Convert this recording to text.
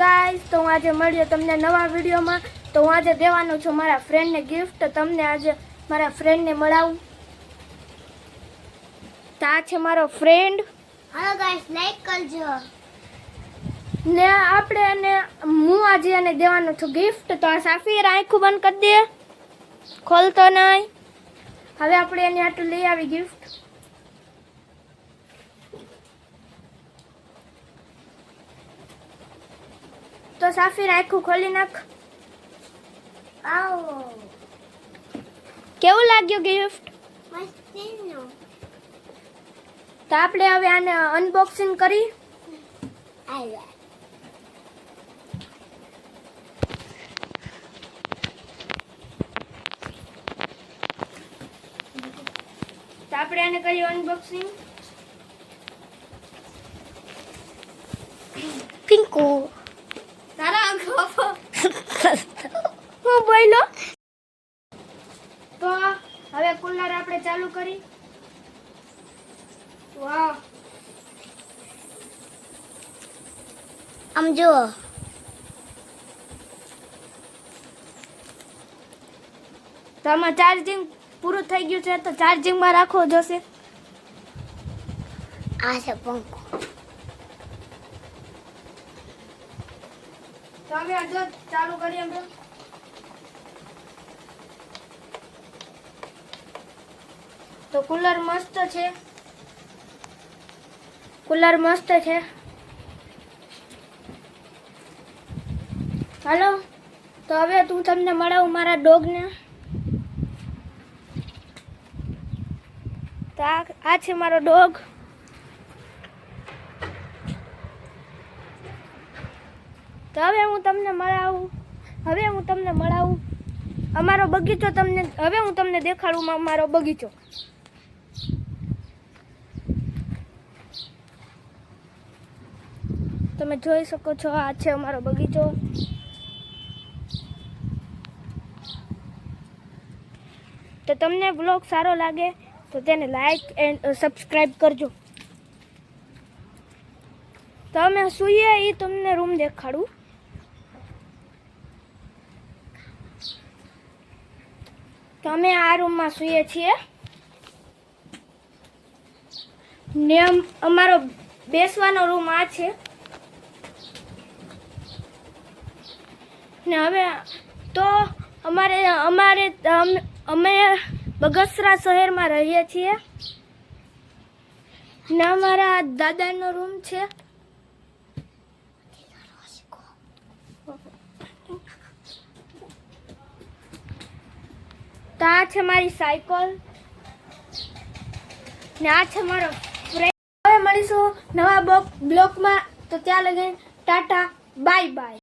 Guys, તો હું આજે મળ્યો તમને નવા વિડીયોમાં. તો હું આજે દેવાનો છું મારા ફ્રેન્ડને ગિફ્ટ. તો તમને આજે મારા ફ્રેન્ડને મળાવું. તો આ છે મારો ફ્રેન્ડ. હાલો ગાઈસ, લાઈક કરજો. ને આપણે એને હું આજે એને દેવાનો છું ગિફ્ટ. તો આ સાફીર આંખું બંધ કરી દે, ખોલતો નહીં. હવે આપણે એની આટલું લઈ આવી ગિફ્ટ. તો સાફીર આંખું ખોલી નાખ. આવો કેવું લાગ્યું ગિફ્ટ? મસ્તીનો. તો આપણે હવે આને અનબોક્સિંગ કરી. આયા તો આપણે આને કર્યું અનબોક્સિંગ. પિંકુ તારા હું બોલો. તો હવે કુલર આપણે ચાલુ કરી. વાહ, આમ જુઓ. તો આમાં ચાર્જિંગ પૂરું થઈ ગયું છે, તો ચાર્જિંગમાં રાખવો જોશે. આ છે પંખો. તો હવે આ જો ચાલુ કરીએ આપણે. તો કુલર મસ્ત છે, કુલર મસ્ત છે. હાલો, તો હવે તું તમને મળાવું મારા ડોગને. તો આ છે મારો ડોગ. તો હવે હું તમને મળાવું અમારો બગીચો. હવે હું તમને દેખાડું અમારો બગીચો. તમે જોઈ શકો છો, આ છે અમારો બગીચો. તો તમને બ્લોગ સારો લાગે તો તેને લાઈક એન્ડ સબસ્ક્રાઇબ કરજો. તો અમે સૂઈએ એ તમને રૂમ દેખાડું. તો અમે આ રૂમમાં સૂઈએ છીએ ને અમારો બેસવાનો રૂમ આ છે. ને હવે તો અમે બગસરા શહેરમાં રહીએ છીએ ને અમારા દાદાનો રૂમ છે. તો આ છે મારી સાયકલ ને આ છે મારો ફ્રેન્ડ. હવે મળીશું નવા બ્લોગમાં. તો ત્યાં લગી ટાટા, બાય બાય.